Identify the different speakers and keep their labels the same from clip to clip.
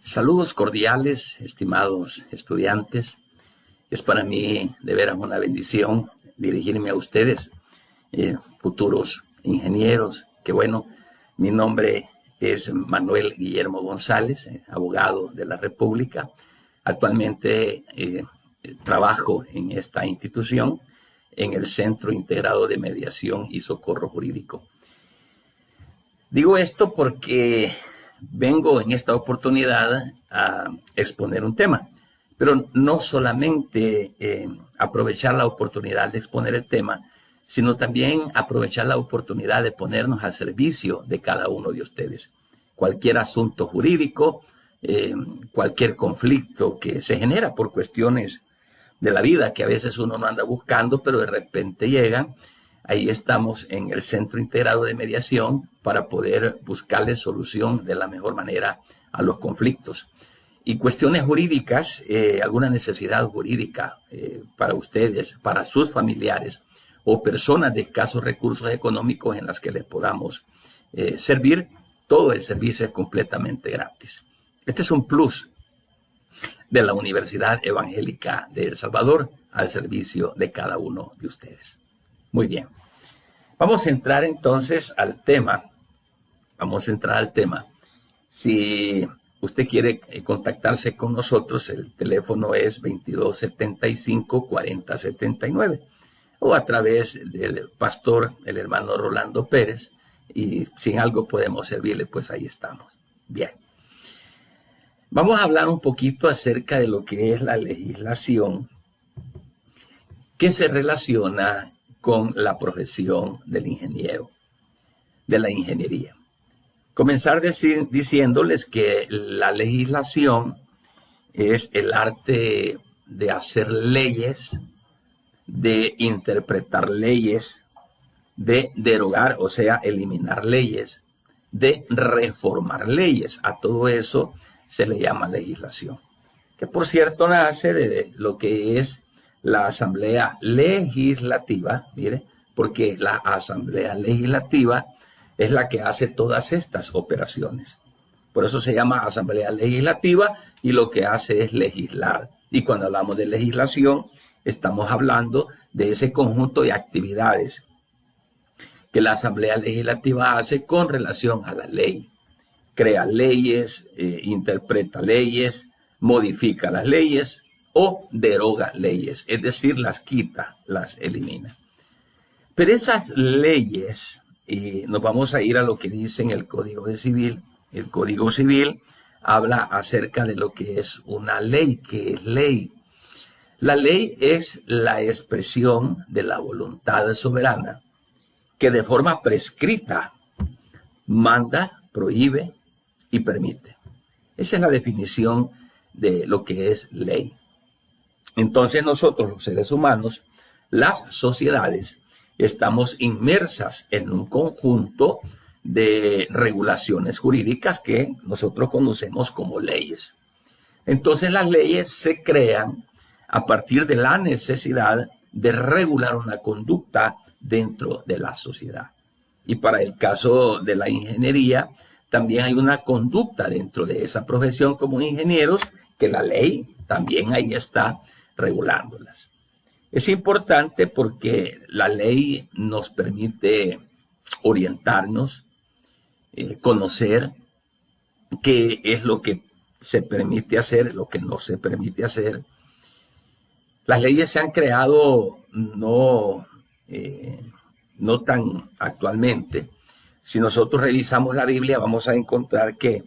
Speaker 1: Saludos cordiales, estimados estudiantes. Es para mí de veras una bendición dirigirme a ustedes, futuros ingenieros. Que bueno, mi nombre es Manuel Guillermo González, abogado de la República. Actualmente trabajo en esta institución, en el Centro Integrado de Mediación y Socorro Jurídico. Digo esto porque vengo en esta oportunidad a exponer un tema, pero no solamente aprovechar la oportunidad de exponer el tema, sino también aprovechar la oportunidad de ponernos al servicio de cada uno de ustedes. Cualquier asunto jurídico, cualquier conflicto que se genera por cuestiones de la vida que a veces uno no anda buscando, pero de repente llegan. Ahí estamos en el Centro Integrado de Mediación para poder buscarle solución de la mejor manera a los conflictos. Y cuestiones jurídicas, alguna necesidad jurídica para ustedes, para sus familiares o personas de escasos recursos económicos en las que les podamos servir, todo el servicio es completamente gratis. Este es un plus de la Universidad Evangélica de El Salvador al servicio de cada uno de ustedes. Muy bien. Vamos a entrar entonces al tema. Si usted quiere contactarse con nosotros, el teléfono es 2275-4079 o a través del pastor, el hermano Rolando Pérez, y si en algo podemos servirle, pues ahí estamos. Bien. Vamos a hablar un poquito acerca de lo que es la legislación que se relaciona con la profesión del ingeniero, de la ingeniería. Comenzar diciéndoles que la legislación es el arte de hacer leyes, de interpretar leyes, de derogar, o sea, eliminar leyes, de reformar leyes. A todo eso se le llama legislación, que por cierto nace de lo que es la Asamblea Legislativa, mire, porque la Asamblea Legislativa es la que hace todas estas operaciones. Por eso se llama Asamblea Legislativa y lo que hace es legislar. Y cuando hablamos de legislación, estamos hablando de ese conjunto de actividades que la Asamblea Legislativa hace con relación a la ley. Crea leyes, interpreta leyes, modifica las leyes o deroga leyes, es decir, las quita, las elimina. Pero esas leyes, nos vamos a ir a lo que dice en el Código Civil. El Código Civil habla acerca de lo que es una ley. ¿Qué es ley? La ley es la expresión de la voluntad soberana que de forma prescrita manda, prohíbe y permite. Esa es la definición de lo que es ley. Entonces nosotros, los seres humanos, las sociedades, estamos inmersas en un conjunto de regulaciones jurídicas que nosotros conocemos como leyes. Entonces las leyes se crean a partir de la necesidad de regular una conducta dentro de la sociedad. Y para el caso de la ingeniería, también hay una conducta dentro de esa profesión como ingenieros que la ley también ahí está regulándolas. Es importante porque la ley nos permite orientarnos, conocer qué es lo que se permite hacer, lo que no se permite hacer. Las leyes se han creado no tan actualmente. Si nosotros revisamos la Biblia, vamos a encontrar que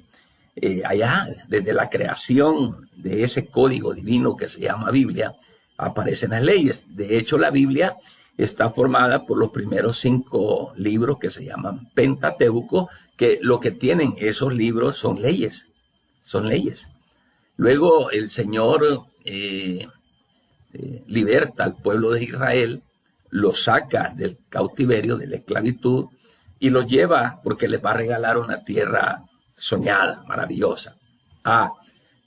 Speaker 1: allá, desde la creación de ese código divino que se llama Biblia, aparecen las leyes. De hecho, la Biblia está formada por los primeros 5 libros que se llaman Pentateuco, que lo que tienen esos libros son leyes. Luego el Señor liberta al pueblo de Israel, lo saca del cautiverio, de la esclavitud, y los lleva porque les va a regalar una tierra soñada, maravillosa.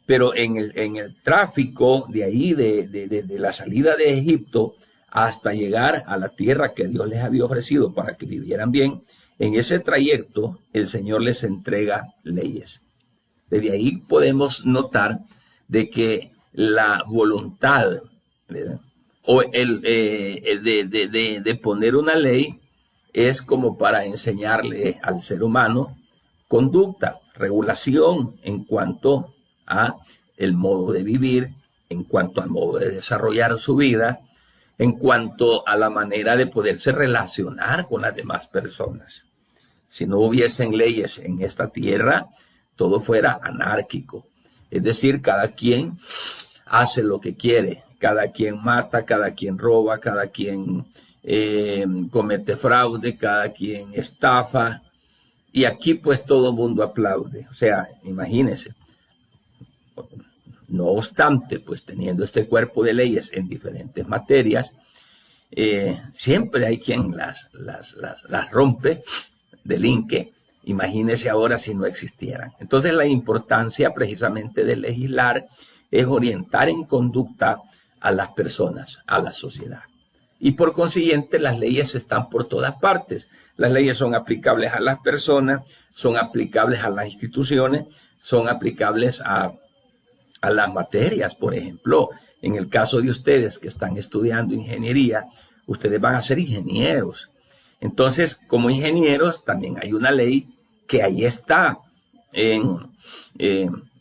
Speaker 1: Pero en el tráfico de ahí, de la salida de Egipto hasta llegar a la tierra que Dios les había ofrecido para que vivieran bien, en ese trayecto el Señor les entrega leyes. Desde ahí podemos notar de que la voluntad, ¿verdad?, o de poner una ley es como para enseñarle al ser humano conducta, regulación en cuanto a el modo de vivir, en cuanto al modo de desarrollar su vida, en cuanto a la manera de poderse relacionar con las demás personas. Si no hubiesen leyes en esta tierra, todo fuera anárquico. Es decir, cada quien hace lo que quiere, cada quien mata, cada quien roba, cada quien comete fraude, cada quien estafa, y aquí pues todo el mundo aplaude. O sea, imagínense. No obstante, pues teniendo este cuerpo de leyes en diferentes materias, siempre hay quien las rompe, delinque. Imagínese ahora si no existieran. Entonces la importancia precisamente de legislar es orientar en conducta a las personas, a la sociedad. Y por consiguiente las leyes están por todas partes. Las leyes son aplicables a las personas, son aplicables a las instituciones, son aplicables a las materias. Por ejemplo, en el caso de ustedes que están estudiando ingeniería, ustedes van a ser ingenieros. Entonces, como ingenieros, también hay una ley que ahí está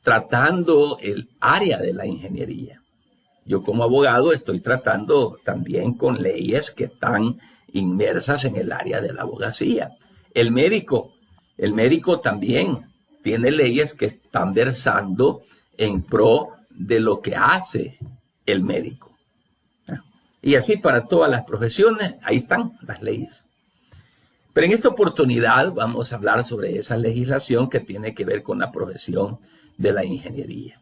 Speaker 1: tratando el área de la ingeniería. Yo como abogado estoy tratando también con leyes que están inmersas en el área de la abogacía. El médico también tiene leyes que están versando en pro de lo que hace el médico. Y así para todas las profesiones, ahí están las leyes. Pero en esta oportunidad vamos a hablar sobre esa legislación que tiene que ver con la profesión de la ingeniería.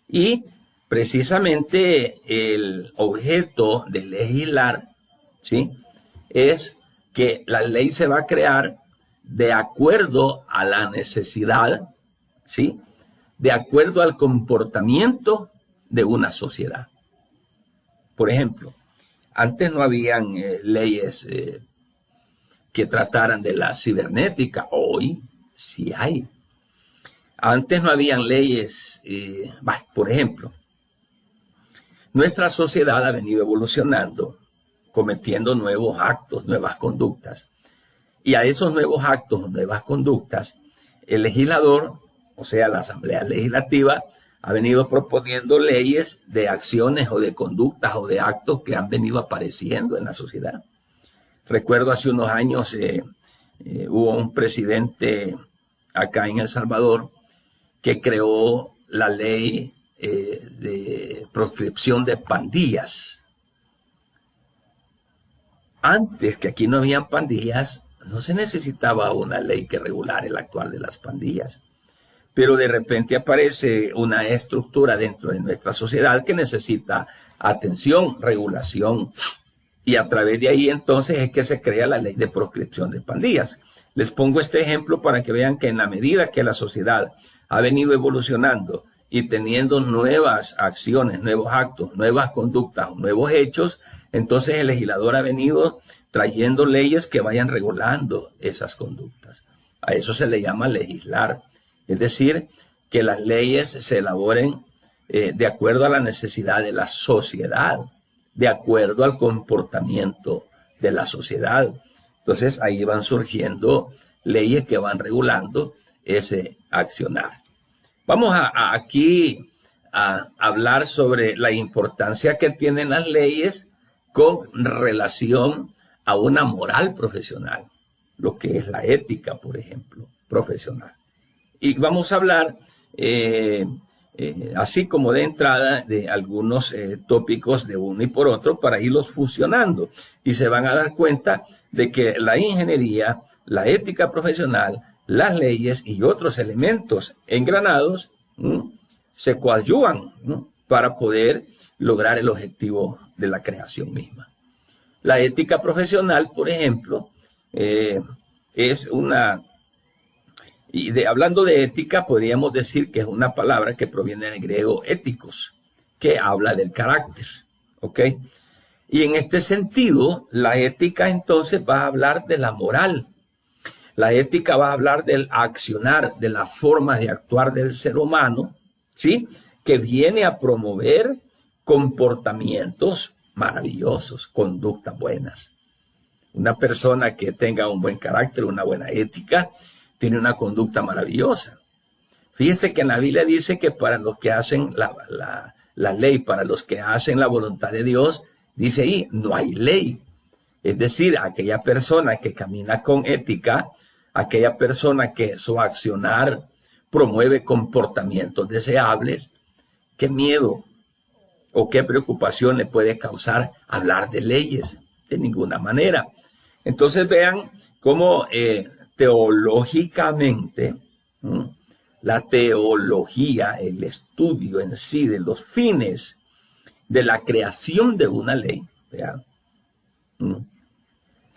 Speaker 1: Y precisamente el objeto de legislar, ¿sí?, es que la ley se va a crear de acuerdo a la necesidad, ¿sí?, de acuerdo al comportamiento de una sociedad. Por ejemplo, antes no habían leyes que trataran de la cibernética. Hoy sí hay. Antes no habían leyes, por ejemplo, nuestra sociedad ha venido evolucionando, cometiendo nuevos actos, nuevas conductas. Y a esos nuevos actos, nuevas conductas, el legislador, o sea, la Asamblea Legislativa, ha venido proponiendo leyes de acciones o de conductas o de actos que han venido apareciendo en la sociedad. Recuerdo hace unos años hubo un presidente acá en El Salvador que creó la ley de proscripción de pandillas. Antes, que aquí no habían pandillas, no se necesitaba una ley que regulara el actuar de las pandillas. Pero de repente aparece una estructura dentro de nuestra sociedad que necesita atención, regulación, y a través de ahí entonces es que se crea la ley de proscripción de pandillas. Les pongo este ejemplo para que vean que en la medida que la sociedad ha venido evolucionando y teniendo nuevas acciones, nuevos actos, nuevas conductas, nuevos hechos, entonces el legislador ha venido trayendo leyes que vayan regulando esas conductas. A eso se le llama legislar. Es decir, que las leyes se elaboren de acuerdo a la necesidad de la sociedad, de acuerdo al comportamiento de la sociedad. Entonces ahí van surgiendo leyes que van regulando ese accionar. Vamos aquí a hablar sobre la importancia que tienen las leyes con relación a una moral profesional, lo que es la ética, por ejemplo, profesional. Y vamos a hablar, así como de entrada, de algunos tópicos de uno y por otro para irlos fusionando. Y se van a dar cuenta de que la ingeniería, la ética profesional, las leyes y otros elementos engranados se coadyuvan para poder lograr el objetivo de la creación misma. La ética profesional, por ejemplo, es una... Y hablando de ética, podríamos decir que es una palabra que proviene del griego éticos, que habla del carácter, ¿ok? Y en este sentido, la ética entonces va a hablar de la moral. La ética va a hablar del accionar, de la forma de actuar del ser humano, ¿sí? Que viene a promover comportamientos maravillosos, conductas buenas. Una persona que tenga un buen carácter, una buena ética, tiene una conducta maravillosa. Fíjese que en la Biblia dice que para los que hacen la ley, para los que hacen la voluntad de Dios, dice ahí, no hay ley. Es decir, aquella persona que camina con ética, aquella persona que su accionar promueve comportamientos deseables, ¿qué miedo o qué preocupación le puede causar hablar de leyes? De ninguna manera. Entonces vean cómo teológicamente, la teología, el estudio en sí de los fines de la creación de una ley, vean,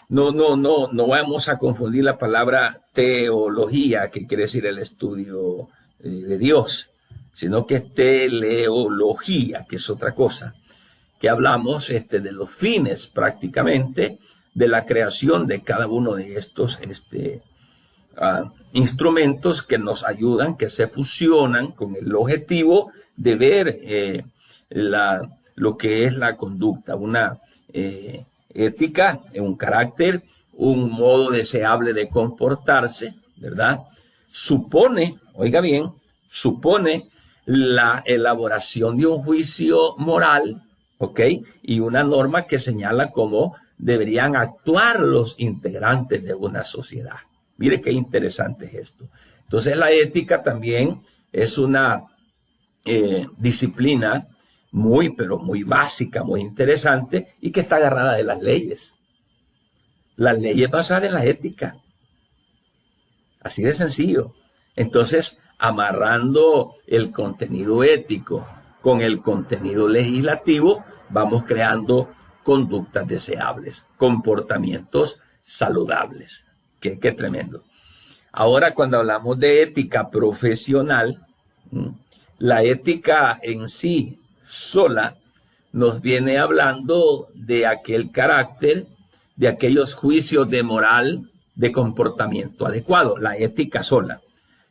Speaker 1: no vamos a confundir la palabra teología, que quiere decir el estudio de Dios, sino que es teleología, que es otra cosa, que hablamos de los fines prácticamente de la creación de cada uno de estos instrumentos que nos ayudan, que se fusionan con el objetivo de ver lo que es la conducta, una ética, un carácter, un modo deseable de comportarse, ¿verdad? Supone, oiga bien, supone la elaboración de un juicio moral, ¿ok? Y una norma que señala cómo deberían actuar los integrantes de una sociedad. Mire qué interesante es esto. Entonces la ética también es una disciplina muy, pero muy básica, muy interesante y que está agarrada de las leyes. Las leyes basadas en la ética. Así de sencillo. Entonces, amarrando el contenido ético con el contenido legislativo, vamos creando conductas deseables, comportamientos saludables. Qué tremendo. Ahora, cuando hablamos de ética profesional, la ética en sí sola nos viene hablando de aquel carácter, de aquellos juicios de moral, de comportamiento adecuado, la ética sola.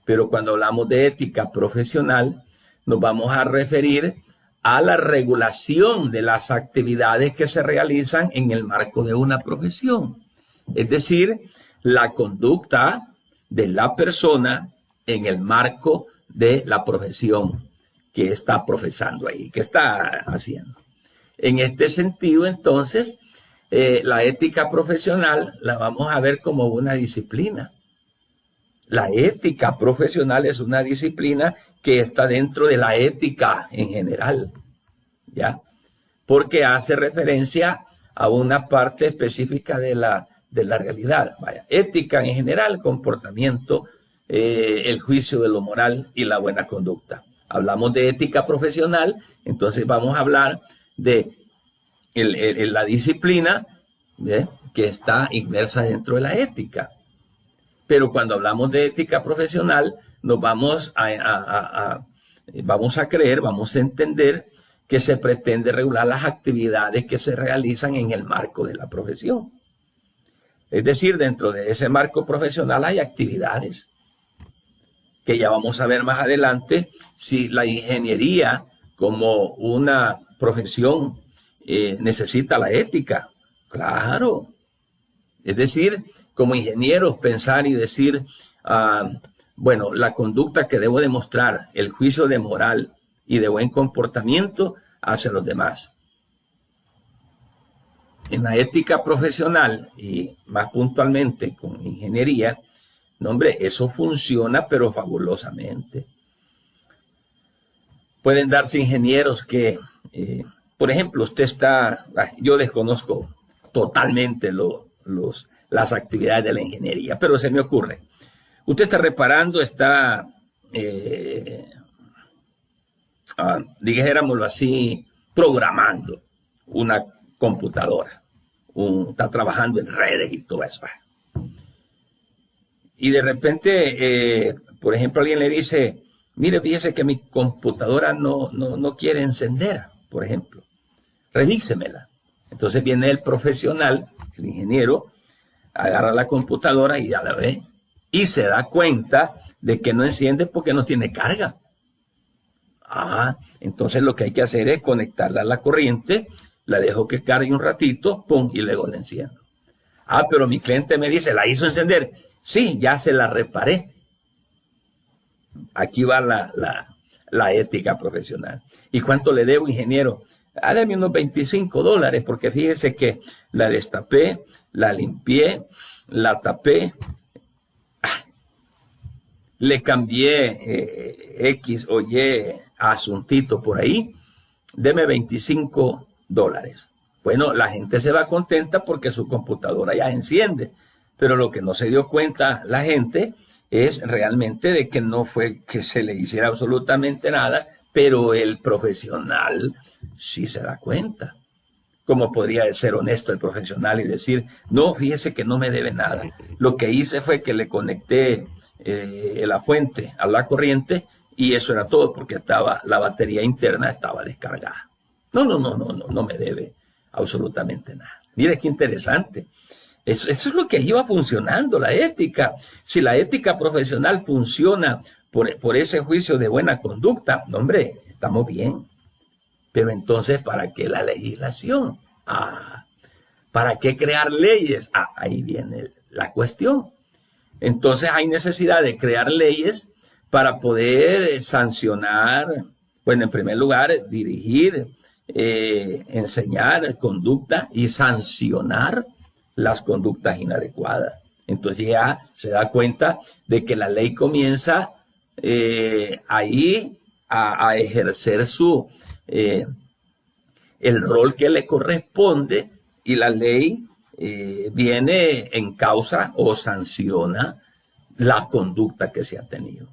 Speaker 1: Pero cuando hablamos de ética profesional, nos vamos a referir a la regulación de las actividades que se realizan en el marco de una profesión. Es decir, la conducta de la persona en el marco de la profesión que está profesando ahí, que está haciendo. En este sentido, entonces, la ética profesional la vamos a ver como una disciplina. La ética profesional es una disciplina que está dentro de la ética en general, ¿ya? Porque hace referencia a una parte específica de la realidad. Vaya, ética en general, comportamiento, el juicio de lo moral y la buena conducta. Hablamos de ética profesional, entonces vamos a hablar de la disciplina, ¿eh? Que está inmersa dentro de la ética. Pero cuando hablamos de ética profesional, nos vamos a creer, vamos a entender que se pretende regular las actividades que se realizan en el marco de la profesión. Es decir, dentro de ese marco profesional hay actividades que ya vamos a ver más adelante si la ingeniería como una profesión necesita la ética. Claro. Es decir, como ingenieros pensar y decir, bueno, la conducta que debo demostrar, el juicio de moral y de buen comportamiento hacia los demás. En la ética profesional y más puntualmente con ingeniería, no, hombre, eso funciona pero fabulosamente. Pueden darse ingenieros que, por ejemplo, usted está, yo desconozco totalmente las actividades de la ingeniería, pero se me ocurre. Usted está reparando, está, dijéramoslo así, programando una computadora. Está trabajando en redes y todo eso. Y de repente, por ejemplo, alguien le dice, mire, fíjese que mi computadora no quiere encender, por ejemplo. Revísemela. Entonces viene el profesional, el ingeniero, agarra la computadora y ya la ve. y se da cuenta de que no enciende porque no tiene carga. Entonces lo que hay que hacer es conectarla a la corriente, la dejo que cargue un ratito, pum, y luego la enciendo. Pero mi cliente me dice, ¿la hizo encender? Sí, ya se la reparé. Aquí va la ética profesional. ¿Y cuánto le debo, ingeniero? Dame unos $25, porque fíjese que la destapé, la limpié, la tapé, le cambié X o Y asuntito por ahí, deme $25. Bueno, la gente se va contenta porque su computadora ya enciende, pero lo que no se dio cuenta la gente es realmente de que no fue que se le hiciera absolutamente nada, pero el profesional sí se da cuenta. ¿Cómo podría ser honesto el profesional y decir, no, fíjese que no me debe nada? Lo que hice fue que le conecté la fuente a la corriente y eso era todo porque la batería interna estaba descargada. No me debe absolutamente nada. Mire qué interesante. Eso es lo que iba funcionando, la ética. Si la ética profesional funciona por ese juicio de buena conducta, no, hombre, estamos bien. Pero entonces, ¿para qué la legislación? ¿Para qué crear leyes? Ahí viene la cuestión. Entonces hay necesidad de crear leyes para poder sancionar, bueno, en primer lugar, dirigir, enseñar conducta y sancionar las conductas inadecuadas. Entonces ya se da cuenta de que la ley comienza ahí a ejercer el rol que le corresponde y la ley viene en causa o sanciona la conducta que se ha tenido.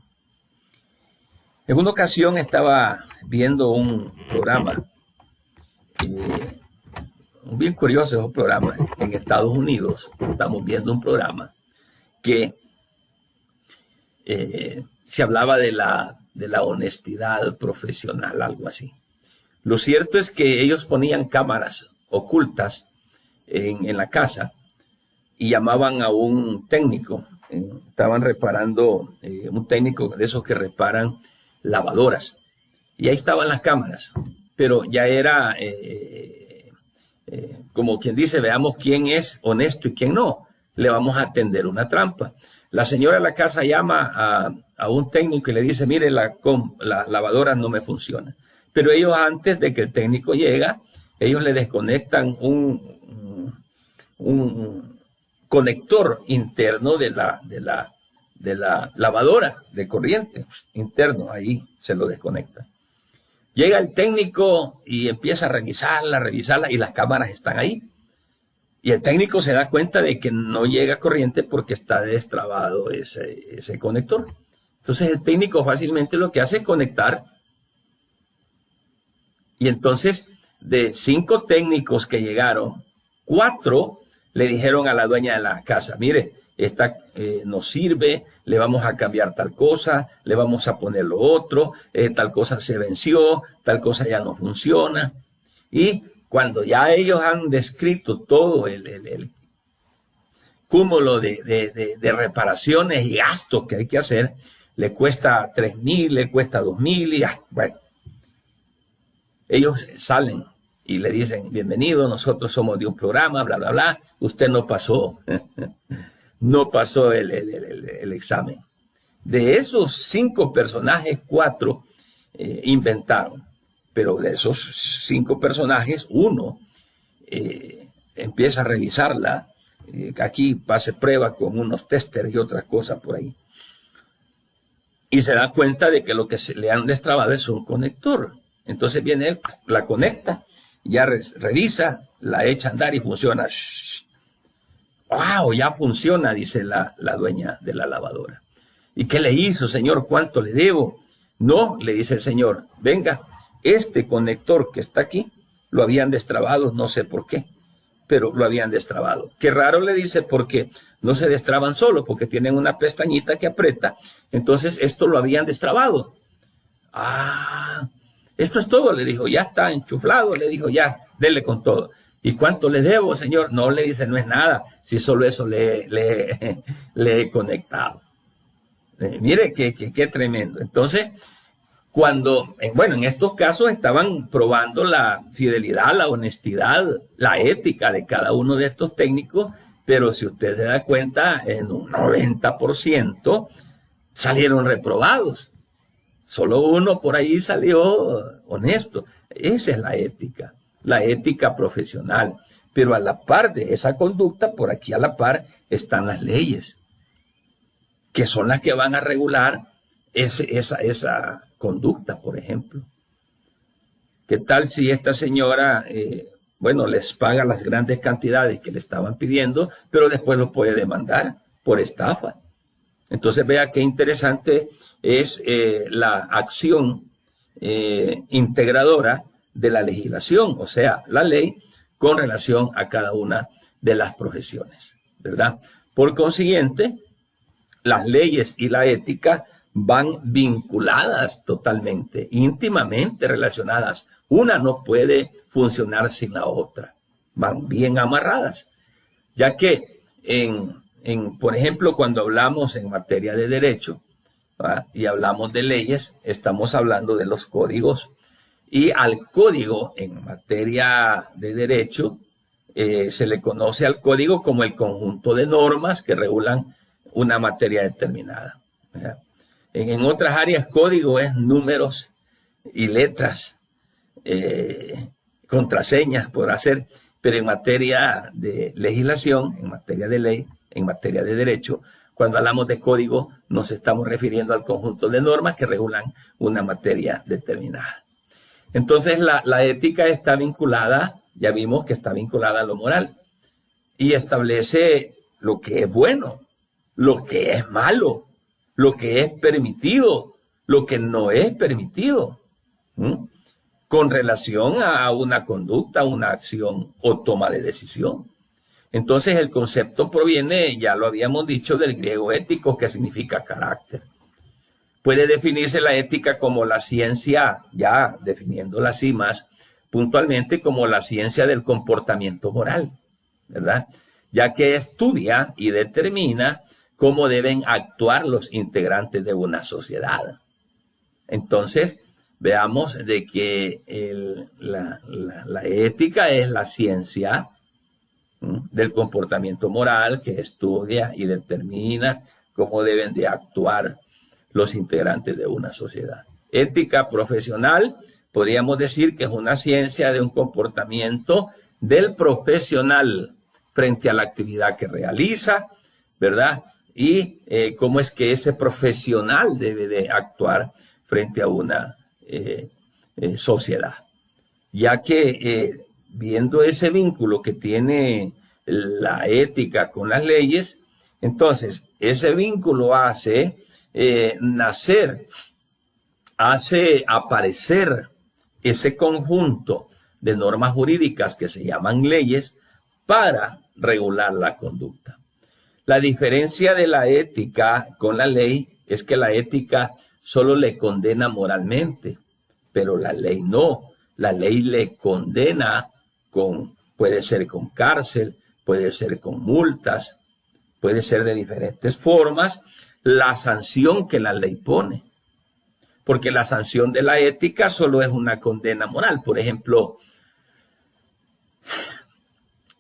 Speaker 1: En una ocasión estaba viendo un programa, bien curioso, es un programa en Estados Unidos. Estamos viendo un programa que se hablaba de la honestidad profesional, algo así. Lo cierto es que ellos ponían cámaras ocultas en la casa y llamaban a un técnico. Estaban reparando, un técnico de esos que reparan lavadoras. Y ahí estaban las cámaras, pero ya era como quien dice, veamos quién es honesto y quién no. Le vamos a tender una trampa. La señora de la casa llama a un técnico y le dice, mire, la lavadora no me funciona. Pero ellos, antes de que el técnico llega, ellos le desconectan un conector interno de la lavadora de corriente interno, ahí se lo desconecta. Llega el técnico y empieza a revisarla y las cámaras están ahí. Y el técnico se da cuenta de que no llega corriente porque está destrabado ese conector. Entonces el técnico fácilmente lo que hace es conectar. Y entonces de 5 técnicos que llegaron, 4 le dijeron a la dueña de la casa, mire, esta no sirve, le vamos a cambiar tal cosa, le vamos a poner lo otro, tal cosa se venció, tal cosa ya no funciona. Y cuando ya ellos han descrito todo el cúmulo de reparaciones y gastos que hay que hacer, le cuesta 3,000, le cuesta 2,000 y bueno. Ellos salen y le dicen, bienvenido, nosotros somos de un programa, bla, bla, bla, usted no pasó, no pasó el examen. De esos 5 personajes, 4 inventaron, pero de esos 5 personajes, 1 empieza a revisarla, aquí pase prueba con unos testers y otras cosas por ahí. Y se da cuenta de que lo que se le han destrabado es un conector. Entonces viene él, la conecta, ya revisa, la echa a andar y funciona. ¡Wow! Ya funciona, dice la dueña de la lavadora. ¿Y qué le hizo, señor? ¿Cuánto le debo? No, le dice el señor, venga, este conector que está aquí, lo habían destrabado, no sé por qué, pero lo habían destrabado. Qué raro, le dice, porque no se destraban solo, porque tienen una pestañita que aprieta, entonces esto lo habían destrabado. Esto es todo, le dijo, ya está enchuflado, le dijo, ya, dele con todo. ¿Y cuánto le debo, señor? No, le dice, no es nada, si solo eso le he conectado. Mire qué tremendo. Entonces, cuando, bueno, en estos casos estaban probando la fidelidad, la honestidad, la ética de cada uno de estos técnicos, pero si usted se da cuenta, en un 90% salieron reprobados. Solo uno por ahí salió honesto. Esa es la ética profesional. Pero a la par de esa conducta, por aquí a la par, están las leyes, que son las que van a regular esa conducta, por ejemplo. ¿Qué tal si esta señora, bueno, les paga las grandes cantidades que le estaban pidiendo, pero después lo puede demandar por estafa? Entonces vea qué interesante es la acción integradora de la legislación, o sea, la ley con relación a cada una de las profesiones, ¿verdad? Por consiguiente, las leyes y la ética van vinculadas totalmente, íntimamente relacionadas. Una no puede funcionar sin la otra, van bien amarradas, ya que por ejemplo, cuando hablamos en materia de derecho, ¿verdad?, y hablamos de leyes, estamos hablando de los códigos, y al código en materia de derecho se le conoce al código como el conjunto de normas que regulan una materia determinada, ¿verdad? En otras áreas, código es números y letras, contraseñas por hacer, pero en materia de legislación, en materia de ley, en materia de derecho, cuando hablamos de código, nos estamos refiriendo al conjunto de normas que regulan una materia determinada. Entonces, la ética está vinculada, ya vimos que está vinculada a lo moral, y establece lo que es bueno, lo que es malo, lo que es permitido, lo que no es permitido, con relación a una conducta, una acción o toma de decisión. Entonces el concepto proviene, ya lo habíamos dicho, del griego ético, que significa carácter. Puede definirse la ética como la ciencia, ya definiéndola así más puntualmente, como la ciencia del comportamiento moral, ¿verdad? Ya que estudia y determina cómo deben actuar los integrantes de una sociedad. Entonces, veamos de que la ética es la ciencia del comportamiento moral que estudia y determina cómo deben de actuar los integrantes de una sociedad. Ética profesional, podríamos decir que es una ciencia de un comportamiento del profesional frente a la actividad que realiza, ¿verdad? Y cómo es que ese profesional debe de actuar frente a una sociedad. Ya que viendo ese vínculo que tiene la ética con las leyes, entonces ese vínculo hace nacer, hace aparecer ese conjunto de normas jurídicas que se llaman leyes para regular la conducta. La diferencia de la ética con la ley es que la ética solo le condena moralmente, pero la ley no. La ley le condena puede ser con cárcel, puede ser con multas, puede ser de diferentes formas, la sanción que la ley pone. Porque la sanción de la ética solo es una condena moral. Por ejemplo,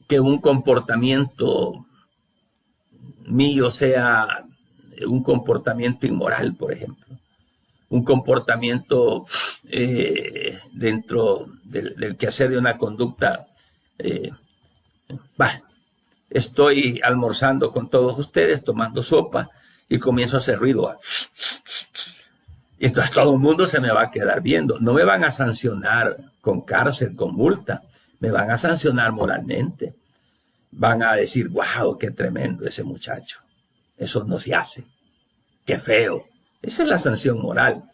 Speaker 1: que un comportamiento mío sea un comportamiento inmoral, por ejemplo. Un comportamiento dentro del quehacer de una conducta. Estoy almorzando con todos ustedes, tomando sopa, y comienzo a hacer ruido. Y entonces todo el mundo se me va a quedar viendo. No me van a sancionar con cárcel, con multa. Me van a sancionar moralmente. Van a decir, wow, qué tremendo ese muchacho. Eso no se hace. Qué feo. Esa es la sanción moral.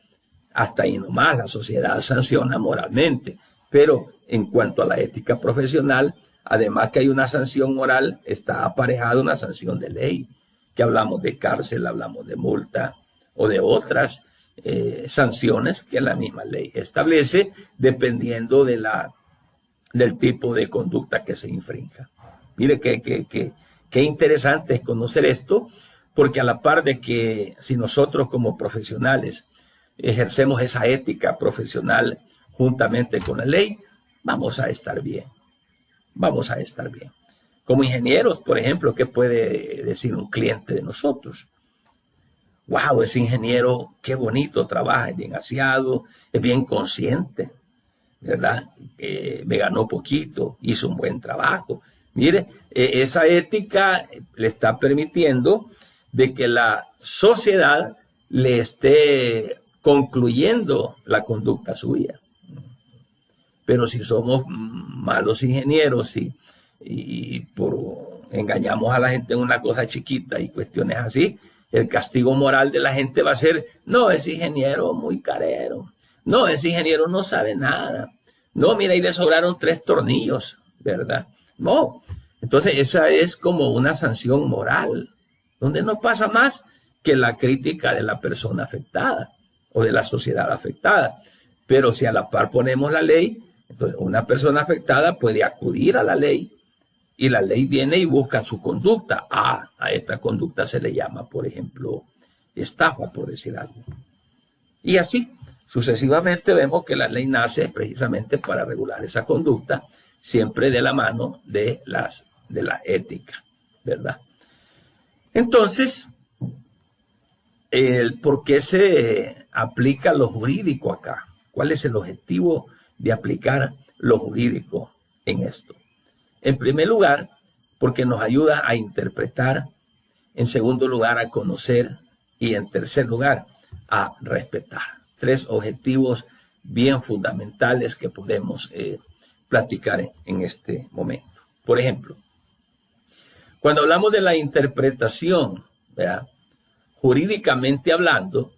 Speaker 1: Hasta ahí nomás la sociedad sanciona moralmente. Pero en cuanto a la ética profesional, además que hay una sanción moral, está aparejada una sanción de ley. Que hablamos de cárcel, hablamos de multa o de otras sanciones que la misma ley establece dependiendo del tipo de conducta que se infrinja. Mire qué interesante es conocer esto, porque a la par de que si nosotros como profesionales ejercemos esa ética profesional juntamente con la ley, vamos a estar bien. Vamos a estar bien. Como ingenieros, por ejemplo, ¿qué puede decir un cliente de nosotros? Wow, ese ingeniero, qué bonito trabaja, es bien aseado, es bien consciente, ¿verdad? Me ganó poquito, hizo un buen trabajo. Mire, esa ética le está permitiendo de que la sociedad le esté concluyendo la conducta suya. Pero si somos malos ingenieros y engañamos a la gente en una cosa chiquita y cuestiones así, el castigo moral de la gente va a ser, no, ese ingeniero muy carero, no, ese ingeniero no sabe nada, no, mira, ahí le sobraron 3 tornillos, ¿verdad? No, entonces esa es como una sanción moral, donde no pasa más que la crítica de la persona afectada o de la sociedad afectada. Pero si a la par ponemos la ley, entonces una persona afectada puede acudir a la ley y la ley viene y busca su conducta. A esta conducta se le llama, por ejemplo, estafa, por decir algo. Y así, sucesivamente vemos que la ley nace precisamente para regular esa conducta, siempre de la mano de la ética, ¿verdad? Entonces, ¿por qué se aplica lo jurídico acá? ¿Cuál es el objetivo de aplicar lo jurídico en esto? En primer lugar, porque nos ayuda a interpretar. En segundo lugar, a conocer. Y en tercer lugar, a respetar. 3 objetivos bien fundamentales que podemos platicar en este momento. Por ejemplo, cuando hablamos de la interpretación, ¿verdad?, jurídicamente hablando,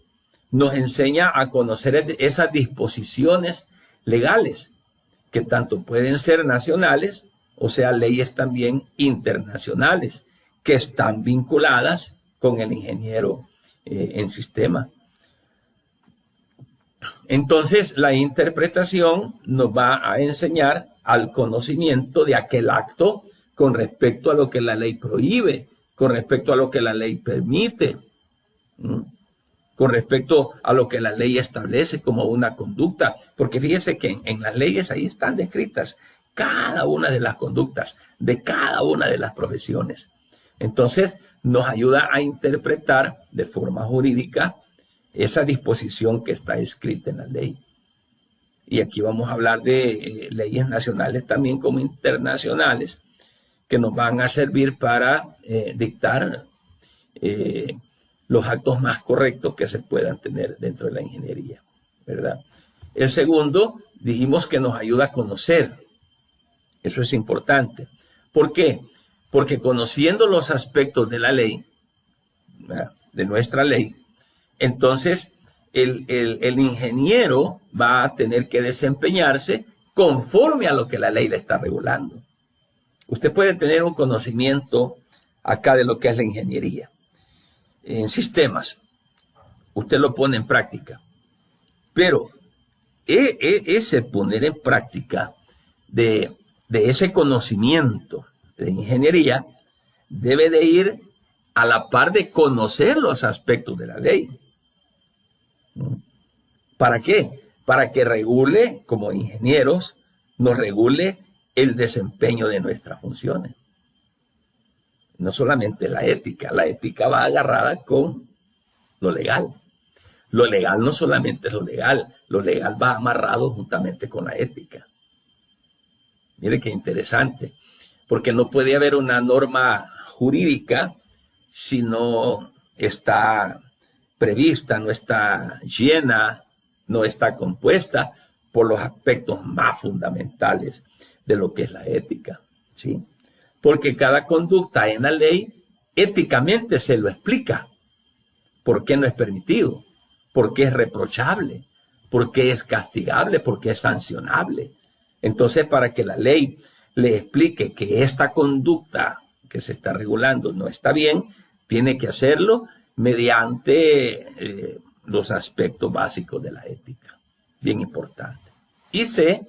Speaker 1: nos enseña a conocer esas disposiciones legales que tanto pueden ser nacionales, o sea, leyes también internacionales, que están vinculadas con el ingeniero en sistema. Entonces, la interpretación nos va a enseñar al conocimiento de aquel acto con respecto a lo que la ley prohíbe, con respecto a lo que la ley permite, con respecto a lo que la ley establece como una conducta. Porque fíjese que en las leyes ahí están descritas cada una de las conductas de cada una de las profesiones. Entonces, nos ayuda a interpretar de forma jurídica esa disposición que está escrita en la ley. Y aquí vamos a hablar de leyes nacionales también como internacionales, que nos van a servir para dictar los actos más correctos que se puedan tener dentro de la ingeniería, ¿verdad? El segundo, dijimos que nos ayuda a conocer. Eso es importante. ¿Por qué? Porque conociendo los aspectos de la ley, ¿verdad?, de nuestra ley, entonces el ingeniero va a tener que desempeñarse conforme a lo que la ley le está regulando. Usted puede tener un conocimiento acá de lo que es la ingeniería en sistemas. Usted lo pone en práctica. Pero ese poner en práctica de ese conocimiento de ingeniería debe de ir a la par de conocer los aspectos de la ley. ¿Para qué? Para que regule, como ingenieros, nos regule el desempeño de nuestras funciones. No solamente la ética va agarrada con lo legal. Lo legal no solamente es lo legal va amarrado juntamente con la ética. Mire qué interesante, porque no puede haber una norma jurídica si no está prevista, no está llena, no está compuesta por los aspectos más fundamentales de lo que es la ética, ¿sí? Porque cada conducta en la ley éticamente se lo explica. ¿Por qué no es permitido? ¿Por qué es reprochable? ¿Por qué es castigable? ¿Por qué es sancionable? Entonces, para que la ley le explique que esta conducta que se está regulando no está bien, tiene que hacerlo mediante los aspectos básicos de la ética. Bien importante. Y C,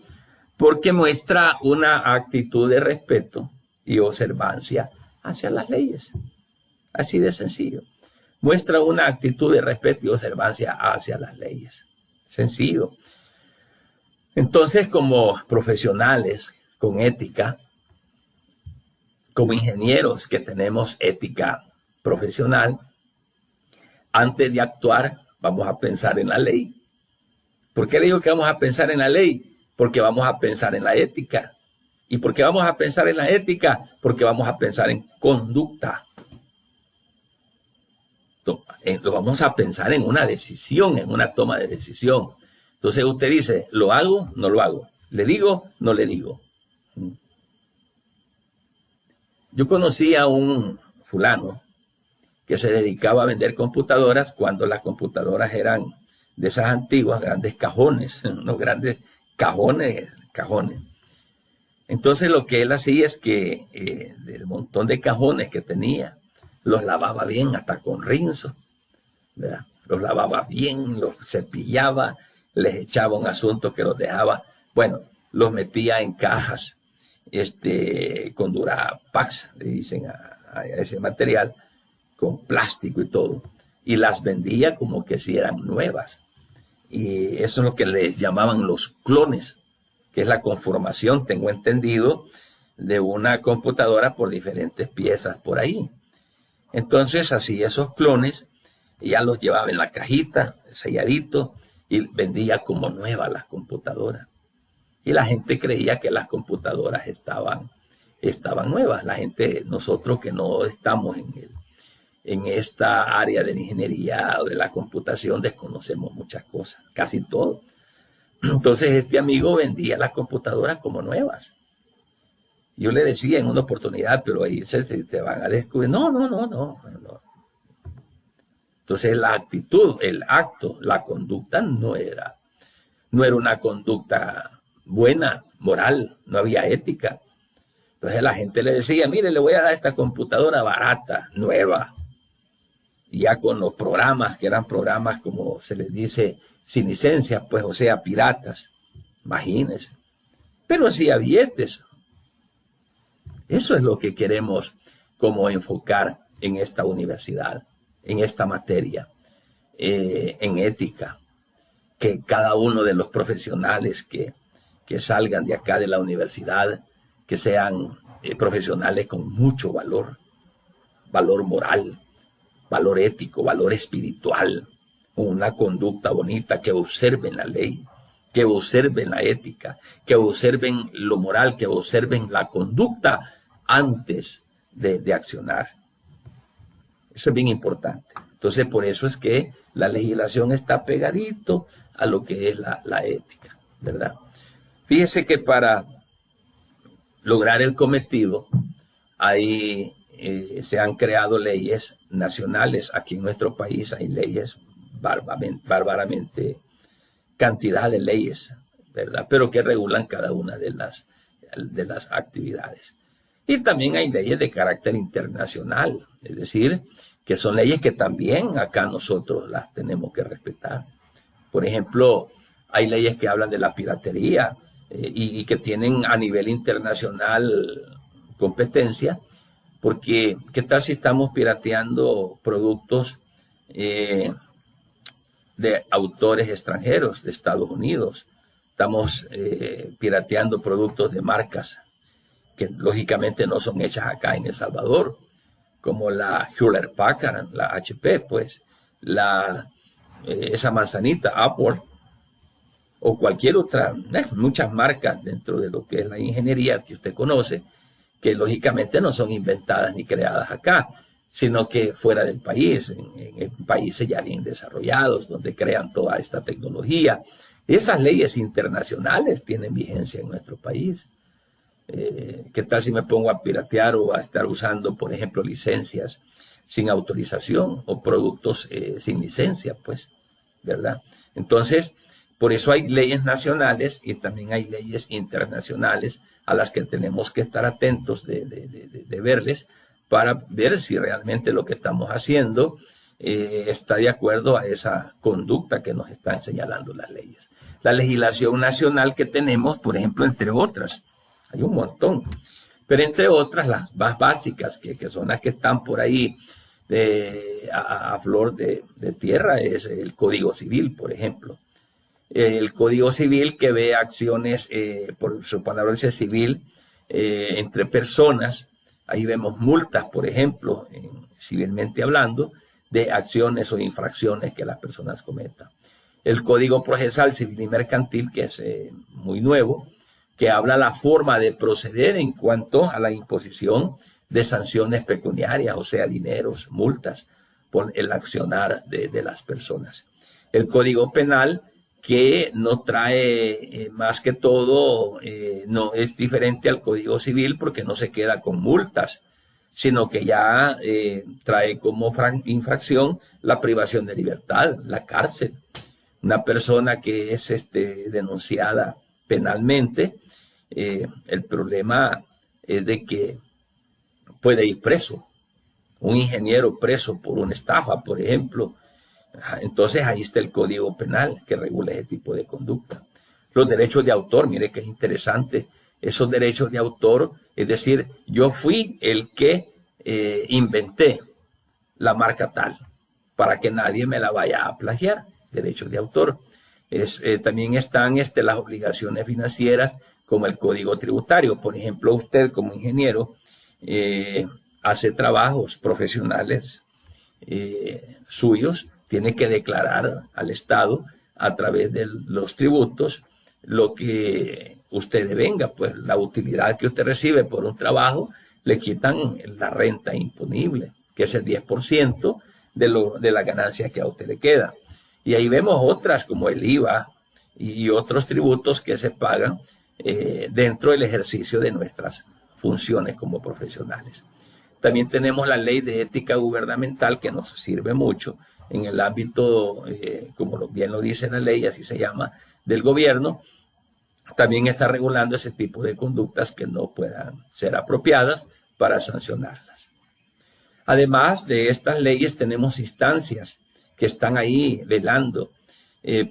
Speaker 1: porque muestra una actitud de respeto y observancia hacia las leyes. Así de sencillo. muestra una actitud de respeto y observancia hacia las leyes. Sencillo. Entonces, como profesionales con ética, como ingenieros que tenemos ética profesional, antes de actuar, vamos a pensar en la ley. ¿Por qué le digo que vamos a pensar en la ley? Porque vamos a pensar en la ética. ¿Y por qué vamos a pensar en la ética? Porque vamos a pensar en conducta. Lo vamos a pensar en una decisión, en una toma de decisión. Entonces usted dice, ¿lo hago? No lo hago. ¿Le digo? No le digo. Yo conocí a un fulano que se dedicaba a vender computadoras cuando las computadoras eran de esas antiguas, grandes cajones, unos grandes cajones. Entonces lo que él hacía es que del montón de cajones que tenía, los lavaba bien, hasta con rinzo, ¿verdad? Los lavaba bien, los cepillaba, les echaba un asunto que los dejaba, bueno, los metía en cajas con Durapax, le dicen a ese material, con plástico y todo, y las vendía como que si eran nuevas. Y eso es lo que les llamaban los clones, que es la conformación, tengo entendido, de una computadora por diferentes piezas por ahí. Entonces, así esos clones, ya los llevaba en la cajita, selladito, y vendía como nuevas las computadoras. Y la gente creía que las computadoras estaban nuevas. La gente, nosotros que no estamos en esta área de la ingeniería o de la computación, desconocemos muchas cosas, casi todo. Entonces este amigo vendía las computadoras como nuevas. Yo le decía en una oportunidad, pero ahí te van a descubrir. No. Entonces la actitud, el acto, la conducta no era una conducta buena, moral, no había ética. Entonces la gente le decía, mire, le voy a dar esta computadora barata, nueva. Y ya con los programas, que eran programas como se les dice, sin licencia, pues, o sea, piratas, imagínense. Pero hacía billetes. Eso es lo que queremos como enfocar en esta universidad, en esta materia, en ética. Que cada uno de los profesionales que salgan de acá de la universidad, que sean profesionales con mucho valor moral, valor ético, valor espiritual, una conducta bonita, que observen la ley, que observen la ética, que observen lo moral, que observen la conducta antes de accionar. Eso es bien importante. Entonces, por eso es que la legislación está pegadito a lo que es la ética, ¿verdad? Fíjese que para lograr el cometido, se han creado leyes nacionales. Aquí en nuestro país hay leyes bárbaramente, cantidad de leyes, ¿verdad? Pero que regulan cada una de las actividades. Y también hay leyes de carácter internacional, es decir, que son leyes que también acá nosotros las tenemos que respetar. Por ejemplo, hay leyes que hablan de la piratería y que tienen a nivel internacional competencia, porque ¿qué tal si estamos pirateando productos de autores extranjeros de Estados Unidos? Estamos pirateando productos de marcas que lógicamente no son hechas acá en El Salvador, como la Hewlett Packard, la HP, pues, esa manzanita, Apple, o cualquier otra, muchas marcas dentro de lo que es la ingeniería que usted conoce, que lógicamente no son inventadas ni creadas acá, sino que fuera del país, en países ya bien desarrollados, donde crean toda esta tecnología. Esas leyes internacionales tienen vigencia en nuestro país. ¿Qué tal si me pongo a piratear o a estar usando, por ejemplo, licencias sin autorización o productos sin licencia, pues, ¿verdad? Entonces, por eso hay leyes nacionales y también hay leyes internacionales a las que tenemos que estar atentos de verles para ver si realmente lo que estamos haciendo está de acuerdo a esa conducta que nos están señalando las leyes. La legislación nacional que tenemos, por ejemplo, entre otras, hay un montón, pero entre otras las más básicas, que son las que están por ahí a flor de tierra es el Código Civil, por ejemplo. El Código Civil que ve acciones, por su palabra dice civil, entre personas. Ahí vemos multas, por ejemplo, civilmente hablando, de acciones o infracciones que las personas cometan. El Código Procesal Civil y Mercantil, que es muy nuevo, que habla la forma de proceder en cuanto a la imposición de sanciones pecuniarias, o sea, dineros, multas, por el accionar de las personas. El Código Penal, que no trae más que todo, no es diferente al Código Civil porque no se queda con multas, sino que ya trae como infracción la privación de libertad, la cárcel. Una persona que es denunciada penalmente, el problema es de que puede ir preso. Un ingeniero preso por una estafa, por ejemplo. Entonces ahí está el Código Penal que regula ese tipo de conducta. Los derechos de autor, mire que es interesante. Esos derechos de autor, es decir, yo fui el que inventé la marca tal, para que nadie me la vaya a plagiar. Derechos de autor. También están las obligaciones financieras, como el Código Tributario. Por ejemplo, usted como ingeniero hace trabajos profesionales suyos, tiene que declarar al Estado a través de los tributos lo que usted devenga, pues la utilidad que usted recibe por un trabajo, le quitan la renta imponible, que es el 10% de la ganancia que a usted le queda. Y ahí vemos otras como el IVA y otros tributos que se pagan dentro del ejercicio de nuestras funciones como profesionales. También tenemos la ley de ética gubernamental que nos sirve mucho en el ámbito, como bien lo dice la ley, así se llama, del gobierno. También está regulando ese tipo de conductas que no puedan ser apropiadas para sancionarlas. Además de estas leyes tenemos instancias que están ahí velando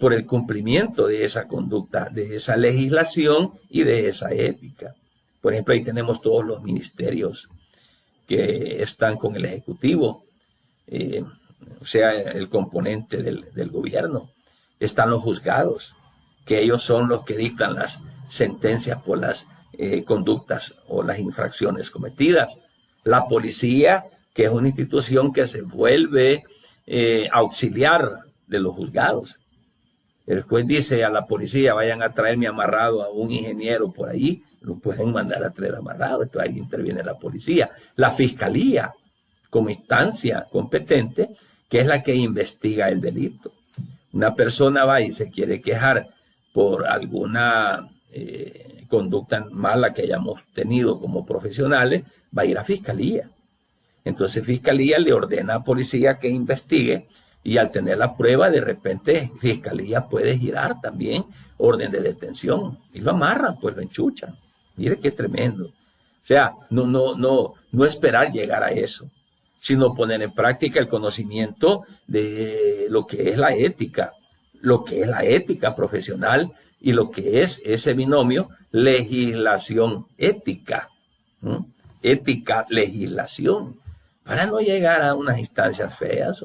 Speaker 1: por el cumplimiento de esa conducta, de esa legislación y de esa ética. Por ejemplo, ahí tenemos todos los ministerios que están con el Ejecutivo, o sea, el componente del gobierno. Están los juzgados, que ellos son los que dictan las sentencias por las conductas o las infracciones cometidas. La policía, que es una institución que se vuelve auxiliar de los juzgados. El juez dice a la policía, vayan a traerme amarrado a un ingeniero por ahí, lo pueden mandar a traer amarrado, entonces ahí interviene la policía. La fiscalía, como instancia competente, que es la que investiga el delito. Una persona va y se quiere quejar por alguna conducta mala que hayamos tenido como profesionales, va a ir a fiscalía. Entonces fiscalía le ordena a policía que investigue y al tener la prueba, de repente fiscalía puede girar también orden de detención y lo amarran, pues lo enchuchan. Mire qué tremendo. O sea, no esperar llegar a eso, sino poner en práctica el conocimiento de lo que es la ética profesional y lo que es ese binomio legislación ética. Ética, legislación, para no llegar a unas instancias feas.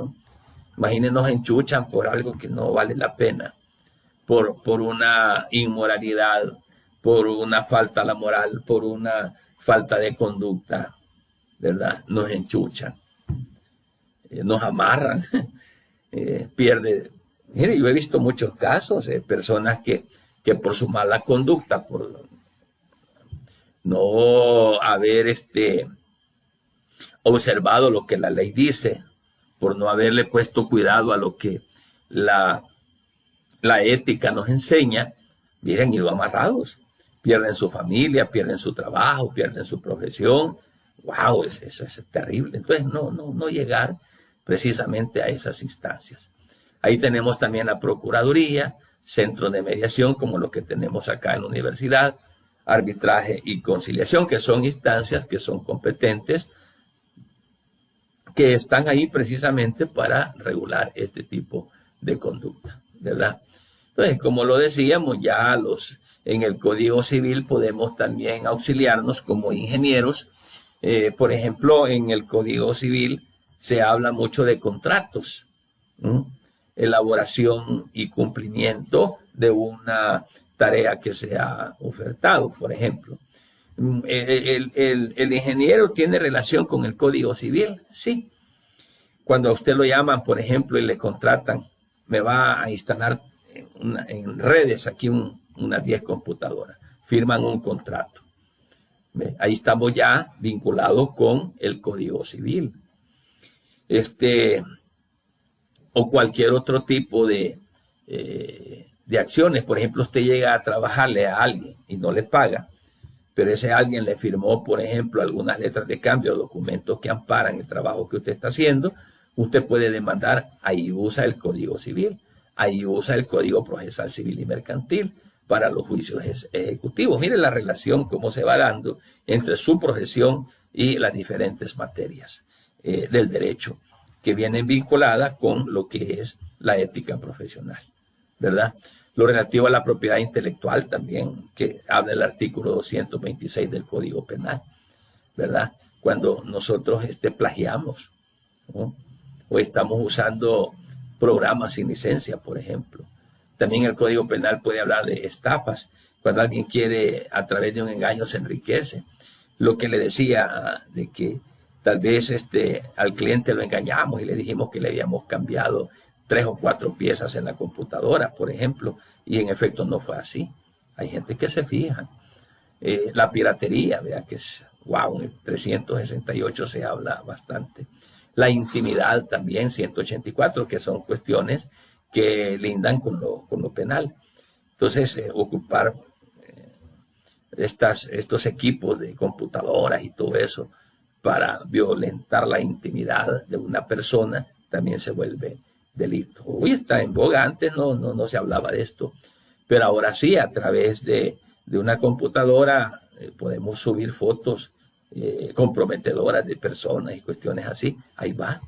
Speaker 1: Imagínense, nos enchuchan por algo que no vale la pena, por una inmoralidad, por una falta a la moral, por una falta de conducta, ¿verdad? Nos enchuchan, nos amarran, pierde. Mire, yo he visto muchos casos de personas que por su mala conducta, por no haber observado lo que la ley dice, por no haberle puesto cuidado a lo que la ética nos enseña, miren, ido amarrados. Pierden su familia, pierden su trabajo, pierden su profesión. ¡Wow! Eso es terrible. Entonces, no llegar precisamente a esas instancias. Ahí tenemos también la Procuraduría, centros de mediación como los que tenemos acá en la universidad, arbitraje y conciliación, que son instancias que son competentes, que están ahí precisamente para regular este tipo de conducta, ¿verdad? Entonces, como lo decíamos, ya en el Código Civil podemos también auxiliarnos como ingenieros. Por ejemplo, en el Código Civil se habla mucho de contratos, ¿m? Elaboración y cumplimiento de una tarea que se ha ofertado, por ejemplo. ¿El ingeniero tiene relación con el Código Civil? Sí. Cuando a usted lo llaman, por ejemplo, y le contratan, me va a instalar en redes aquí unas 10 computadoras, firman un contrato. Ahí estamos ya vinculados con el Código Civil. O cualquier otro tipo de acciones. Por ejemplo, usted llega a trabajarle a alguien y no le paga, pero ese alguien le firmó, por ejemplo, algunas letras de cambio o documentos que amparan el trabajo que usted está haciendo. Usted puede demandar, ahí usa el Código Civil, ahí usa el Código Procesal Civil y Mercantil para los juicios ejecutivos. Mire la relación, cómo se va dando entre su profesión y las diferentes materias del derecho que vienen vinculadas con lo que es la ética profesional, ¿verdad? Lo relativo a la propiedad intelectual también, que habla el artículo 226 del Código Penal, ¿verdad? Cuando nosotros plagiamos, ¿no? O estamos usando programas sin licencia, por ejemplo. También el Código Penal puede hablar de estafas, cuando alguien quiere, a través de un engaño, se enriquece. Lo que le decía de que tal vez al cliente lo engañamos y le dijimos que le habíamos cambiado 3 o 4 piezas en la computadora, por ejemplo, y en efecto no fue así. Hay gente que se fija. La piratería, vea que es, wow, en el 368 se habla bastante. La intimidad también, 184, que son cuestiones que lindan con lo penal. Entonces, ocupar estos equipos de computadoras y todo eso para violentar la intimidad de una persona también se vuelve delito. Hoy está en boga, antes no se hablaba de esto, pero ahora sí, a través de una computadora podemos subir fotos comprometedoras de personas y cuestiones así. Ahí va,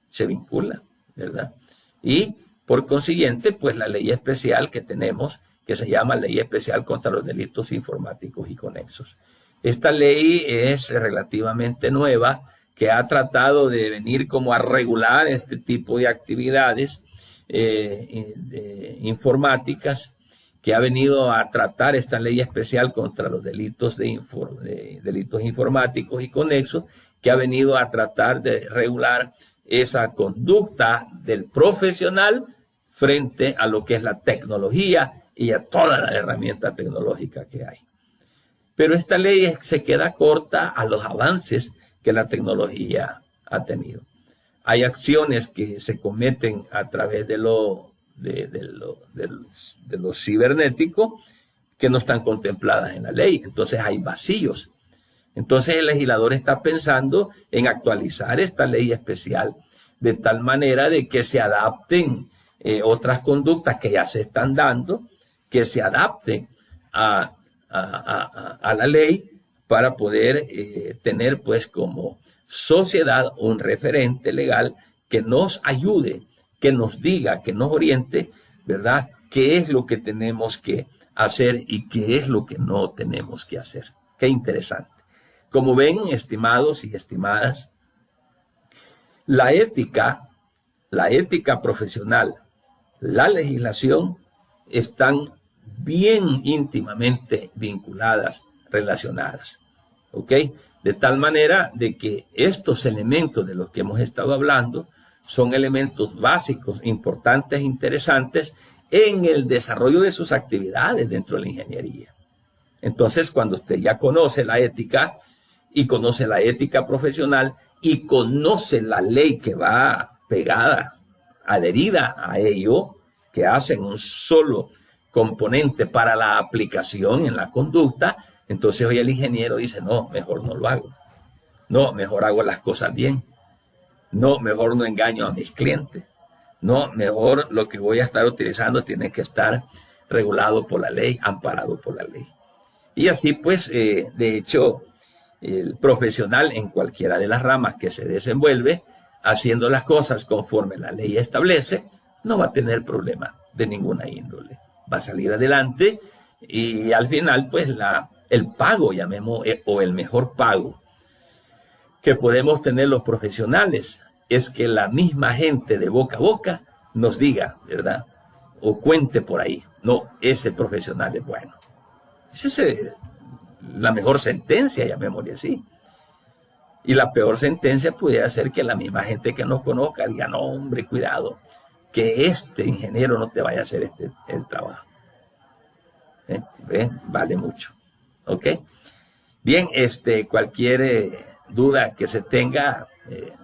Speaker 1: se vincula, ¿verdad? Y por consiguiente, pues la ley especial que tenemos, que se llama Ley Especial contra los Delitos Informáticos y Conexos. Esta ley es relativamente nueva, que ha tratado de venir como a regular este tipo de actividades informáticas, que ha venido a tratar esta ley especial contra los delitos delitos informáticos y conexos, que ha venido a tratar de regular esa conducta del profesional frente a lo que es la tecnología y a toda la herramienta tecnológica que hay. Pero esta ley se queda corta a los avances que la tecnología ha tenido. Hay acciones que se cometen a través de lo cibernético que no están contempladas en la ley. Entonces hay vacíos. Entonces el legislador está pensando en actualizar esta ley especial de tal manera de que se adapten otras conductas que ya se están dando, que se adapten a la ley para poder tener pues como sociedad un referente legal que nos ayude, que nos diga, que nos oriente, ¿verdad? ¿Qué es lo que tenemos que hacer y qué es lo que no tenemos que hacer? Qué interesante. Como ven, estimados y estimadas, la ética profesional, la legislación están bien íntimamente vinculadas, relacionadas, ¿ok? De tal manera de que estos elementos de los que hemos estado hablando son elementos básicos, importantes, interesantes en el desarrollo de sus actividades dentro de la ingeniería. Entonces, cuando usted ya conoce la ética y conoce la ética profesional y conoce la ley que va pegada, adherida a ello, que hacen un solo componente para la aplicación en la conducta, entonces hoy el ingeniero dice, no, mejor no lo hago. No, mejor hago las cosas bien. No, mejor no engaño a mis clientes. No, mejor lo que voy a estar utilizando tiene que estar regulado por la ley, amparado por la ley. Y así pues, de hecho, el profesional en cualquiera de las ramas que se desenvuelve, haciendo las cosas conforme la ley establece, no va a tener problema de ninguna índole. Va a salir adelante y al final pues el pago, llamemos, o el mejor pago que podemos tener los profesionales es que la misma gente de boca a boca nos diga, ¿verdad? O cuente por ahí, no, ese profesional es bueno. Esa es la mejor sentencia, llamémosle así. Y la peor sentencia pudiera ser que la misma gente que nos conozca diga, no, hombre, cuidado, que este ingeniero no te vaya a hacer el trabajo. Vale mucho. ¿Ok? Bien, cualquier duda que se tenga,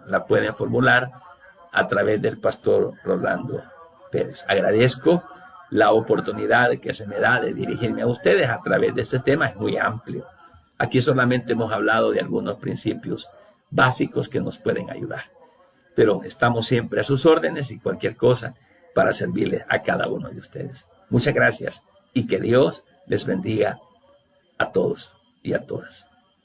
Speaker 1: la pueden formular a través del pastor Rolando Pérez. Agradezco la oportunidad que se me da de dirigirme a ustedes a través de este tema, es muy amplio. Aquí solamente hemos hablado de algunos principios básicos que nos pueden ayudar, pero estamos siempre a sus órdenes y cualquier cosa para servirles a cada uno de ustedes. Muchas gracias y que Dios les bendiga a todos y a todas.